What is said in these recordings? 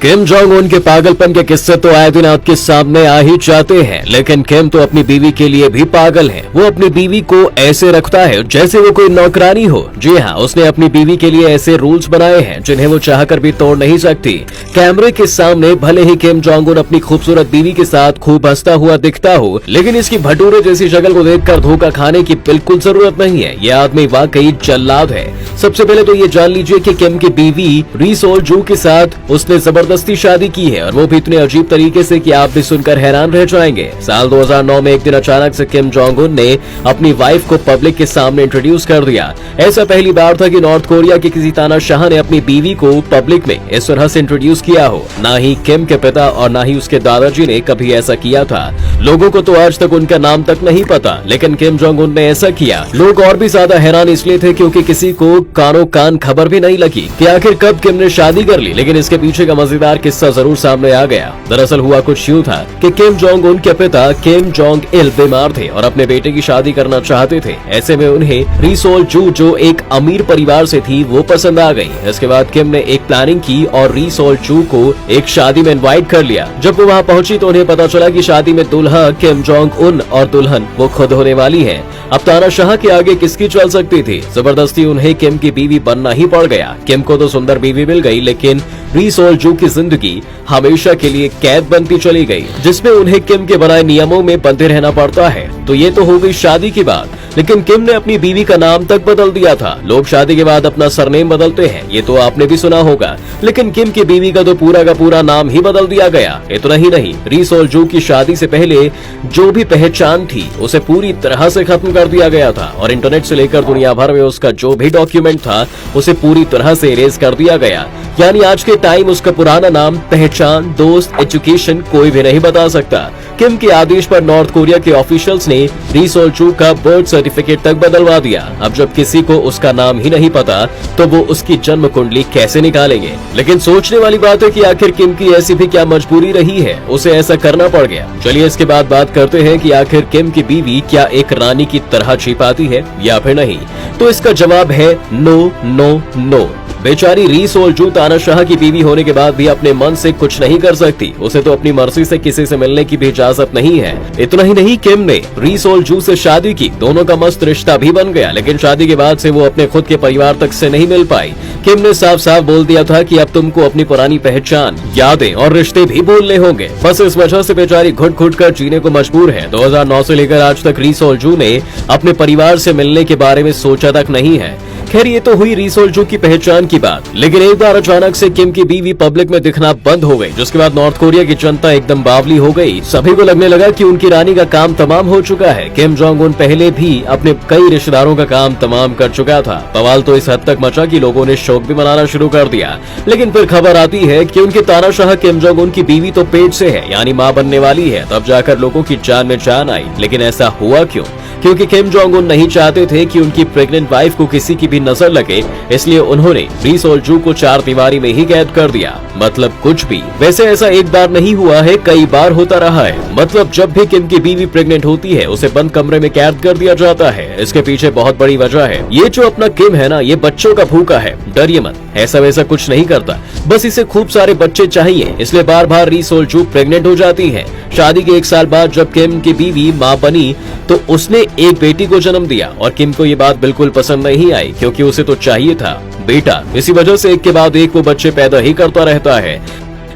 Kim Jong Un के पागलपन के किस्से तो आए दिन आपके सामने आ ही जाते हैं, लेकिन किम तो अपनी बीवी के लिए भी पागल है। वो अपनी बीवी को ऐसे रखता है जैसे वो कोई नौकरानी हो। जी हाँ, उसने अपनी बीवी के लिए ऐसे रूल्स बनाए हैं जिन्हें वो चाहकर भी तोड़ नहीं सकती। कैमरे के सामने भले ही किम जोंग उन अपनी खूबसूरत बीवी के साथ खूब हंसता हुआ दिखता हो, लेकिन इसकी भटूरे जैसी शक्ल को देखकर धोखा खाने की बिल्कुल जरूरत नहीं है। ये आदमी वाकई जल्लाद है। सबसे पहले तो ये जान लीजिए कि किम की बीवी री सोल जू के साथ उसने जबरदस्ती शादी की है, और वो भी इतने अजीब तरीके से कि आप भी सुनकर हैरान रह जाएंगे। साल 2009 में एक दिन अचानक से किम जोंग उन ने अपनी वाइफ को पब्लिक के सामने इंट्रोड्यूस कर दिया। ऐसा पहली बार था कि नॉर्थ कोरिया के किसी तानाशाह ने अपनी बीवी को पब्लिक में इस तरह से इंट्रोड्यूस किया हो। ना ही किम के पिता और ना ही उसके दादाजी ने कभी ऐसा किया था। लोगों को तो आज तक उनका नाम तक नहीं पता, लेकिन किम जोंग उन ने ऐसा किया। लोग और भी ज्यादा हैरान इसलिए थे क्योंकि किसी को कानो कान खबर भी नहीं लगी कि आखिर कब किम ने शादी कर ली, लेकिन इसके पीछे का मजेदार किस्सा जरूर सामने आ गया। दरअसल हुआ कुछ यूं था कि किम जोंग उन के पिता किम जोंग इल बीमार थे और अपने बेटे की शादी करना चाहते थे। ऐसे में उन्हें री सोल जू, जो एक अमीर परिवार से थी, वो पसंद आ गई। इसके बाद किम ने एक प्लानिंग की और री सोल जू को एक शादी में इनवाइट कर लिया। जब वो वहाँ पहुंची तो उन्हें पता चला कि शादी में दुल्हा किम जोंग उन और दुल्हन वो खुद होने वाली है। अब तानाशाह के आगे किसकी चल सकती थी। जबरदस्ती उन्हें किम की बीवी बनना ही पड़ गया। किम को तो सुंदर बीवी मिल गई, लेकिन री सोल जू की जिंदगी हमेशा के लिए कैद बनती चली गई, जिसमें उन्हें किम के बनाए नियमों में बंधे रहना पड़ता है। तो ये तो हो गई शादी की बात, लेकिन किम ने अपनी बीवी का नाम तक बदल दिया था। लोग शादी के बाद अपना सरनेम बदलते हैं, ये तो आपने भी सुना होगा, लेकिन किम की बीवी का तो पूरा का पूरा नाम ही बदल दिया गया। इतना ही नहीं, री सोल जू की शादी से पहले जो भी पहचान थी उसे पूरी तरह से खत्म कर दिया गया था, और इंटरनेट से लेकर दुनिया भर में उसका जो भी डॉक्यूमेंट था उसे पूरी तरह से इरेज कर दिया गया। यानी आज के टाइम उसका पुराना नाम, पहचान, दोस्त, एजुकेशन कोई भी नहीं बता सकता। किम के आदेश पर नॉर्थ कोरिया के ऑफिशियल्स ने री सोल जू का बर्थ सर्टिफिकेट तक बदलवा दिया। अब जब किसी को उसका नाम ही नहीं पता तो वो उसकी जन्म कुंडली कैसे निकालेंगे। लेकिन सोचने वाली बात है कि आखिर किम की ऐसी भी क्या मजबूरी रही है, उसे ऐसा करना पड़ गया। चलिए इसके बाद बात करते हैं कि आखिर किम की बीवी क्या एक रानी की तरह छिपाती है या फिर नहीं। तो इसका जवाब है नो नो नो। बेचारी री सोल जू तानाशाह की बीवी होने के बाद भी अपने मन से कुछ नहीं कर सकती। उसे तो अपनी मर्जी से किसी से मिलने की भी इजाजत नहीं है। इतना ही नहीं, किम ने री सोल जू से शादी की, दोनों का मस्त रिश्ता भी बन गया, लेकिन शादी के बाद से वो अपने खुद के परिवार तक से नहीं मिल पाई। किम ने साफ साफ बोल दिया था कि अब तुमको अपनी पुरानी पहचान, यादें और रिश्ते भी भूलने होंगे। बस इस वजह से बेचारी घुट घुट कर जीने को मजबूर है। 2009 से लेकर आज तक री सोल जू ने अपने परिवार से मिलने के बारे में सोचा तक नहीं है। खैर, ये तो हुई री सोल जू की पहचान की बात, लेकिन एक बार अचानक से किम की बीवी पब्लिक में दिखना बंद हो गई, जिसके बाद नॉर्थ कोरिया की जनता एकदम बावली हो गई। सभी को लगने लगा कि उनकी रानी का काम तमाम हो चुका है। किम जोंग उन पहले भी अपने कई रिश्तेदारों का काम तमाम कर चुका था। बवाल तो इस हद तक मचा कि लोगों ने शोक भी मनाना शुरू कर दिया। लेकिन फिर खबर आती है कि उनके तानाशाह किम जोंग उन की बीवी तो पेट से है, यानी माँ बनने वाली है। तब जाकर लोगों की जान में जान आई। लेकिन ऐसा हुआ क्यों? क्योंकि किम जोंग उन नहीं चाहते थे कि उनकी प्रेग्नेंट वाइफ को किसी की भी नजर लगे, इसलिए उन्होंने री सोल जू को 4 दीवारी में ही कैद कर दिया। मतलब कुछ भी। वैसे ऐसा एक बार नहीं हुआ है, कई बार होता रहा है। मतलब जब भी किम की बीवी प्रेग्नेंट होती है उसे बंद कमरे में कैद कर दिया जाता है। इसके पीछे बहुत बड़ी वजह है। ये जो अपना किम है ना, ये बच्चों का भूखा है। डरिए मत, ऐसा वैसा कुछ नहीं करता, बस इसे खूब सारे बच्चे चाहिए, इसलिए बार बार री सोल जू प्रेग्नेंट हो जाती है। शादी के 1 साल बाद जब किम की बीवी माँ बनी तो उसने एक बेटी को जन्म दिया, और किम को ये बात बिल्कुल पसंद नहीं आई, क्योंकि उसे तो चाहिए था बेटा। इसी वजह से एक के बाद एक वो बच्चे पैदा ही करता रहता है।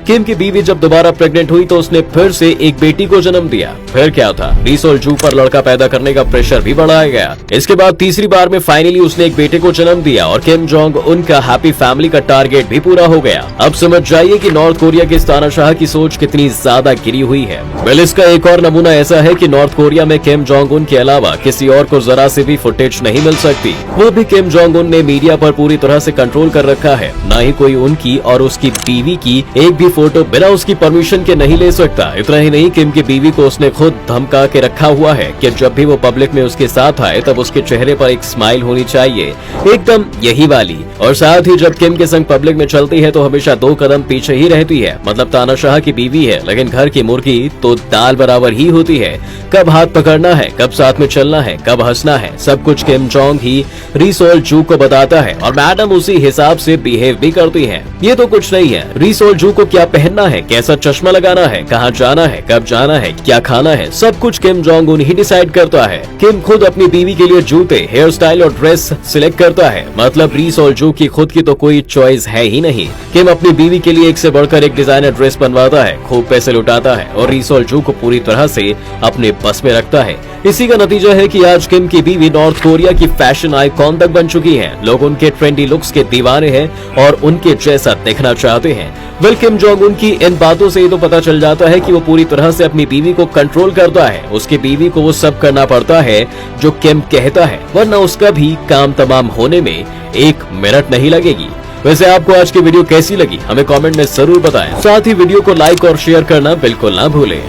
किम की बीवी जब दोबारा प्रेग्नेंट हुई तो उसने फिर से एक बेटी को जन्म दिया। फिर क्या था, री सोल जू पर लड़का पैदा करने का प्रेशर भी बढ़ाया गया। इसके बाद तीसरी बार में फाइनली उसने एक बेटे को जन्म दिया, और किम जोंग उनका हैप्पी फैमिली का टारगेट भी पूरा हो गया। अब समझ जाइए कि नॉर्थ कोरिया के तानाशाह की सोच कितनी ज्यादा गिरी हुई है। वेल, इसका एक और नमूना ऐसा है कि नॉर्थ कोरिया में किम जोंग उन के अलावा किसी और को जरा से भी फुटेज नहीं मिल सकती। वो भी किम जोंग उन ने मीडिया पर पूरी तरह से कंट्रोल कर रखा है। न ही कोई उनकी और उसकी बीवी की एक भी फोटो बिना उसकी परमिशन के नहीं ले सकता। इतना ही नहीं, किम की बीवी को उसने खुद धमका के रखा हुआ है कि जब भी वो पब्लिक में उसके साथ आए तब उसके चेहरे पर एक स्माइल होनी चाहिए, एकदम यही वाली। और साथ ही जब किम के संग पब्लिक में चलती है तो हमेशा 2 कदम पीछे ही रहती है। मतलब तानाशाह की बीवी है, लेकिन घर की मुर्गी तो दाल बराबर ही होती है। कब हाथ पकड़ना है, कब साथ में चलना है, कब हंसना है, सब कुछ किम जोंग ही री सोल जू को बताता है, और मैडम उसी हिसाब से बिहेव भी करती है। ये तो कुछ नहीं है, री सोल जू को क्या पहनना है, कैसा चश्मा लगाना है, कहाँ जाना है, कब जाना है, क्या खाना है, सब कुछ किम जोंग उन ही डिसाइड करता है। किम खुद अपनी बीवी के लिए जूते, हेयर स्टाइल और ड्रेस सिलेक्ट करता है। मतलब री सोल जू की खुद की तो कोई चॉइस है ही नहीं। किम अपनी बीवी के लिए एक से बढ़कर एक डिजाइनर ड्रेस बनवाता है, खूब पैसे लुटाता है और री सोल जू को पूरी तरह से अपने बस में रखता है। इसी का नतीजा है कि आज किम की बीवी नॉर्थ कोरिया की फैशन आइकॉन तक बन चुकी है। लोग उनके ट्रेंडी लुक्स के दीवाने हैं और उनके जैसा दिखना चाहते हैं। वेल, किम जोंग उन की इन बातों से ही तो पता चल जाता है कि वो पूरी तरह से अपनी बीवी को कंट्रोल करता है। उसकी बीवी को वो सब करना पड़ता है जो किम कहता है, वरना उसका भी काम तमाम होने में 1 मिनट नहीं लगेगी। वैसे आपको आज की वीडियो कैसी लगी हमें कमेंट में जरूर बताएं। साथ ही वीडियो को लाइक और शेयर करना बिल्कुल ना भूलें।